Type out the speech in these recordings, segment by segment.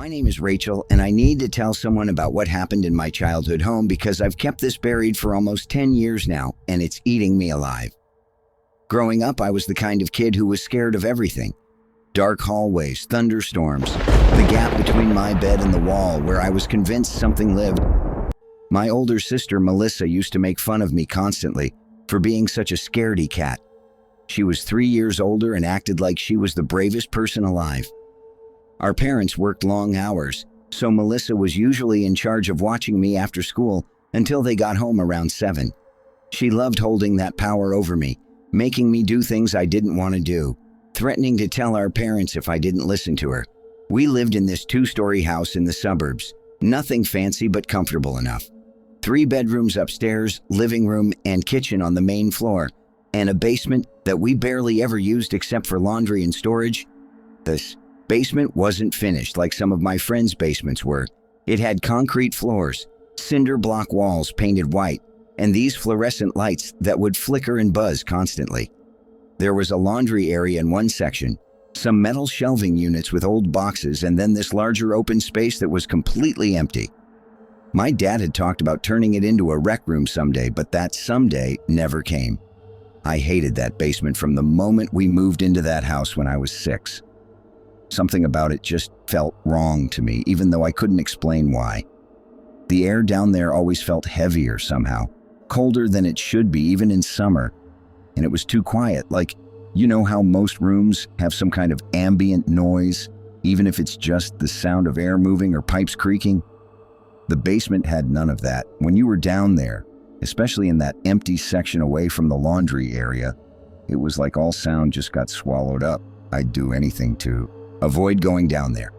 My name is Rachel, and I need to tell someone about what happened in my childhood home because I've kept this buried for almost 10 years now, and it's eating me alive. Growing up, I was the kind of kid who was scared of everything. Dark hallways, thunderstorms, the gap between my bed and the wall where I was convinced something lived. My older sister, Melissa, used to make fun of me constantly for being such a scaredy cat. She was 3 years older and acted like she was the bravest person alive. Our parents worked long hours, so Melissa was usually in charge of watching me after school until they got home around 7. She loved holding that power over me, making me do things I didn't want to do, threatening to tell our parents if I didn't listen to her. We lived in this 2-story house in the suburbs, nothing fancy but comfortable enough. 3 bedrooms upstairs, living room and kitchen on the main floor, and a basement that we barely ever used except for laundry and storage. This basement wasn't finished like some of my friends' basements were. It had concrete floors, cinder block walls painted white, and these fluorescent lights that would flicker and buzz constantly. There was a laundry area in one section, some metal shelving units with old boxes, and then this larger open space that was completely empty. My dad had talked about turning it into a rec room someday, but that someday never came. I hated that basement from the moment we moved into that house when I was 6. Something about it just felt wrong to me, even though I couldn't explain why. The air down there always felt heavier somehow, colder than it should be even in summer, and it was too quiet. Like, you know how most rooms have some kind of ambient noise, even if it's just the sound of air moving or pipes creaking? The basement had none of that. When you were down there, especially in that empty section away from the laundry area, it was like all sound just got swallowed up. I'd do anything to avoid going down there.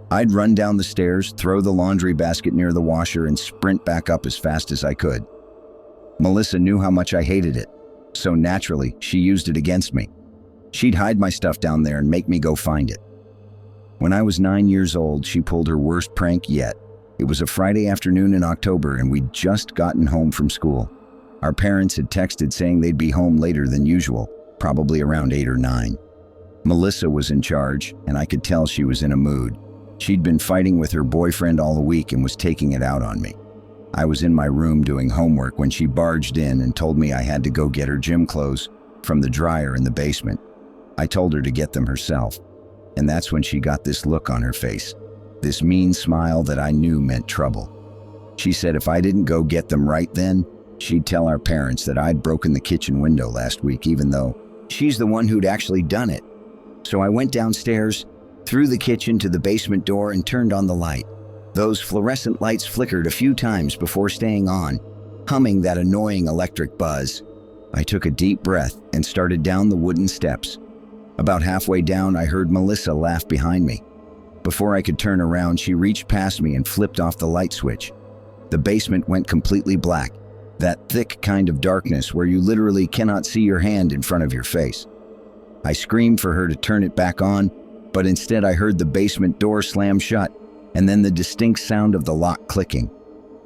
I'd run down the stairs, throw the laundry basket near the washer, and sprint back up as fast as I could. Melissa knew how much I hated it, so naturally, she used it against me. She'd hide my stuff down there and make me go find it. When I was 9 years old, she pulled her worst prank yet. It was a Friday afternoon in October, and we'd just gotten home from school. Our parents had texted saying they'd be home later than usual, probably around 8 or 9. Melissa was in charge, and I could tell she was in a mood. She'd been fighting with her boyfriend all the week and was taking it out on me. I was in my room doing homework when she barged in and told me I had to go get her gym clothes from the dryer in the basement. I told her to get them herself, and that's when she got this look on her face, this mean smile that I knew meant trouble. She said if I didn't go get them right then, she'd tell our parents that I'd broken the kitchen window last week, even though she's the one who'd actually done it. So I went downstairs, through the kitchen to the basement door, and turned on the light. Those fluorescent lights flickered a few times before staying on, humming that annoying electric buzz. I took a deep breath and started down the wooden steps. About halfway down, I heard Melissa laugh behind me. Before I could turn around, she reached past me and flipped off the light switch. The basement went completely black, that thick kind of darkness where you literally cannot see your hand in front of your face. I screamed for her to turn it back on, but instead I heard the basement door slam shut, and then the distinct sound of the lock clicking.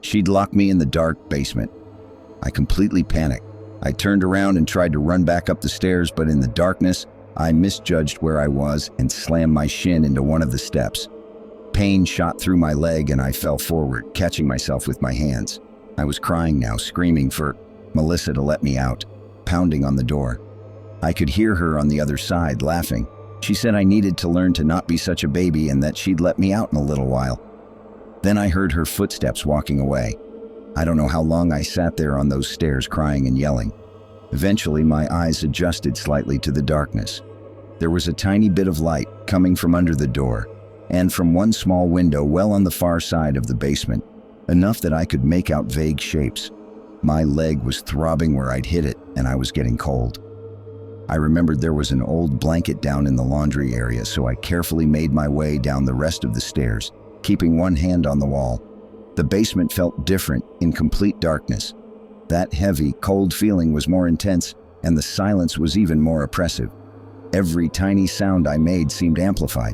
She'd locked me in the dark basement. I completely panicked. I turned around and tried to run back up the stairs, but in the darkness, I misjudged where I was and slammed my shin into one of the steps. Pain shot through my leg and I fell forward, catching myself with my hands. I was crying now, screaming for Melissa to let me out, pounding on the door. I could hear her on the other side, laughing. She said I needed to learn to not be such a baby and that she'd let me out in a little while. Then I heard her footsteps walking away. I don't know how long I sat there on those stairs crying and yelling. Eventually, my eyes adjusted slightly to the darkness. There was a tiny bit of light coming from under the door and from one small window well on the far side of the basement, enough that I could make out vague shapes. My leg was throbbing where I'd hit it, and I was getting cold. I remembered there was an old blanket down in the laundry area, so I carefully made my way down the rest of the stairs, keeping one hand on the wall. The basement felt different, in complete darkness. That heavy, cold feeling was more intense, and the silence was even more oppressive. Every tiny sound I made seemed amplified.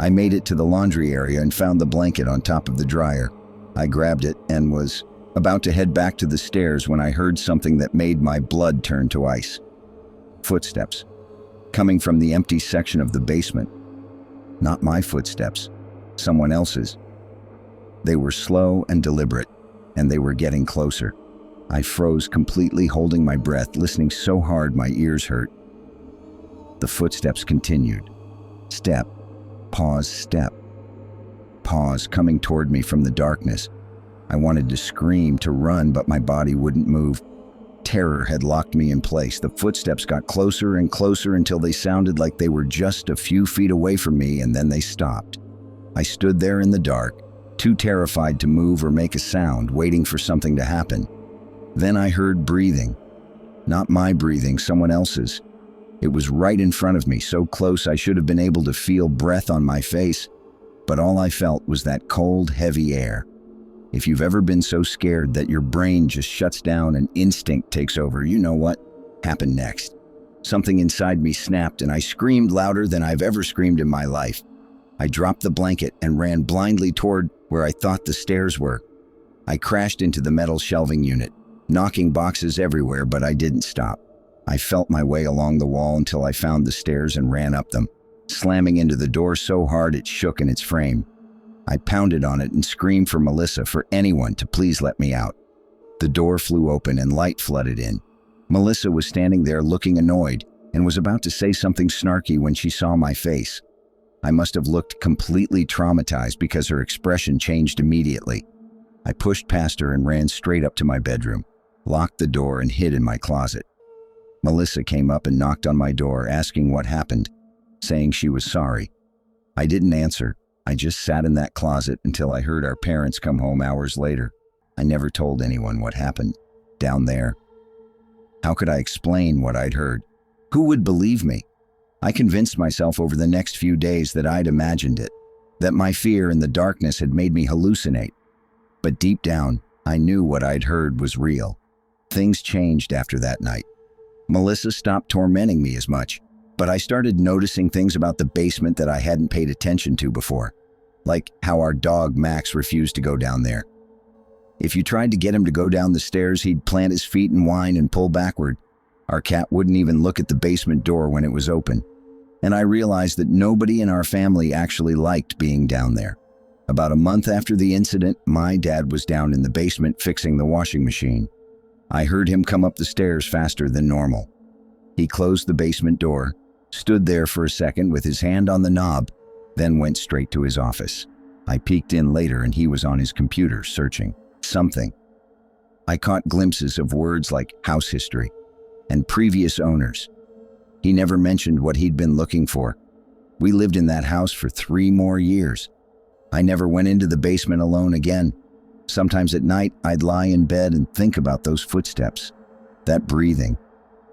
I made it to the laundry area and found the blanket on top of the dryer. I grabbed it and was about to head back to the stairs when I heard something that made my blood turn to ice. Footsteps, coming from the empty section of the basement. Not my footsteps. someone else's. They were slow and deliberate, and they were getting closer. I froze completely, holding my breath, listening so hard my ears hurt. The footsteps continued. Step, pause, step, pause, coming toward me from the darkness. I wanted to scream, to run, but my body wouldn't move. Terror had locked me in place. The footsteps got closer and closer until they sounded like they were just a few feet away from me, and then they stopped. I stood there in the dark, too terrified to move or make a sound, waiting for something to happen. Then I heard breathing. Not my breathing, someone else's. It was right in front of me, so close I should have been able to feel breath on my face, but all I felt was that cold, heavy air. If you've ever been so scared that your brain just shuts down and instinct takes over, you know what happened next. Something inside me snapped and I screamed louder than I've ever screamed in my life. I dropped the blanket and ran blindly toward where I thought the stairs were. I crashed into the metal shelving unit, knocking boxes everywhere, but I didn't stop. I felt my way along the wall until I found the stairs and ran up them, slamming into the door so hard it shook in its frame. I pounded on it and screamed for Melissa, for anyone to please let me out. The door flew open and light flooded in. Melissa was standing there looking annoyed and was about to say something snarky when she saw my face. I must have looked completely traumatized because her expression changed immediately. I pushed past her and ran straight up to my bedroom, locked the door and hid in my closet. Melissa came up and knocked on my door, asking what happened, saying she was sorry. I didn't answer. I just sat in that closet until I heard our parents come home hours later. I never told anyone what happened down there. How could I explain what I'd heard? Who would believe me? I convinced myself over the next few days that I'd imagined it, that my fear in the darkness had made me hallucinate. But deep down, I knew what I'd heard was real. Things changed after that night. Melissa stopped tormenting me as much, but I started noticing things about the basement that I hadn't paid attention to before, like how our dog Max refused to go down there. If you tried to get him to go down the stairs, he'd plant his feet and whine and pull backward. Our cat wouldn't even look at the basement door when it was open. And I realized that nobody in our family actually liked being down there. About a month after the incident, my dad was down in the basement fixing the washing machine. I heard him come up the stairs faster than normal. He closed the basement door, stood there for a second with his hand on the knob, then went straight to his office. I peeked in later and he was on his computer searching something. I caught glimpses of words like house history and previous owners. He never mentioned what he'd been looking for. We lived in that house for 3 more years. I never went into the basement alone again. Sometimes at night, I'd lie in bed and think about those footsteps, that breathing,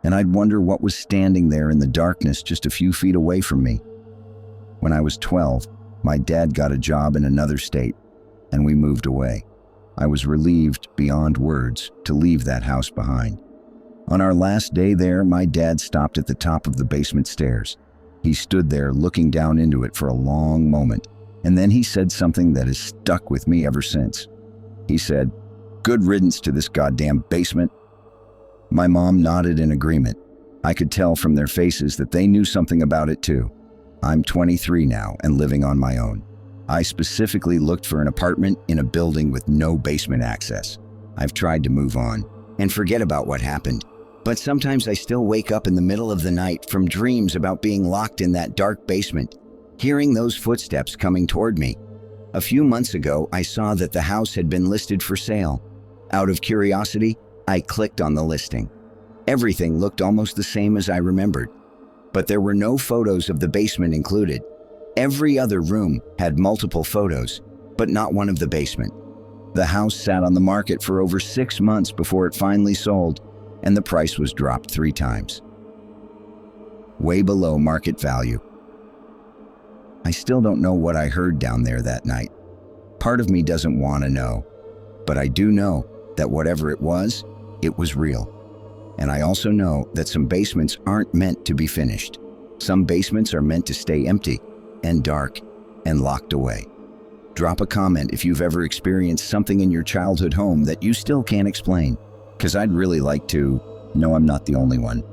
and I'd wonder what was standing there in the darkness just a few feet away from me. When I was 12, my dad got a job in another state, and we moved away. I was relieved beyond words to leave that house behind. On our last day there, my dad stopped at the top of the basement stairs. He stood there looking down into it for a long moment, and then he said something that has stuck with me ever since. He said, "Good riddance to this goddamn basement." My mom nodded in agreement. I could tell from their faces that they knew something about it too. I'm 23 now and living on my own. I specifically looked for an apartment in a building with no basement access. I've tried to move on and forget about what happened, but sometimes I still wake up in the middle of the night from dreams about being locked in that dark basement, hearing those footsteps coming toward me. A few months ago, I saw that the house had been listed for sale. Out of curiosity, I clicked on the listing. Everything looked almost the same as I remembered, but there were no photos of the basement included. Every other room had multiple photos, but not one of the basement. The house sat on the market for over 6 months before it finally sold, and the price was dropped 3 times. Way below market value. I still don't know what I heard down there that night. Part of me doesn't want to know, but I do know that whatever it was real. And I also know that some basements aren't meant to be finished. Some basements are meant to stay empty and dark and locked away. Drop a comment if you've ever experienced something in your childhood home that you still can't explain, because I'd really like to know I'm not the only one.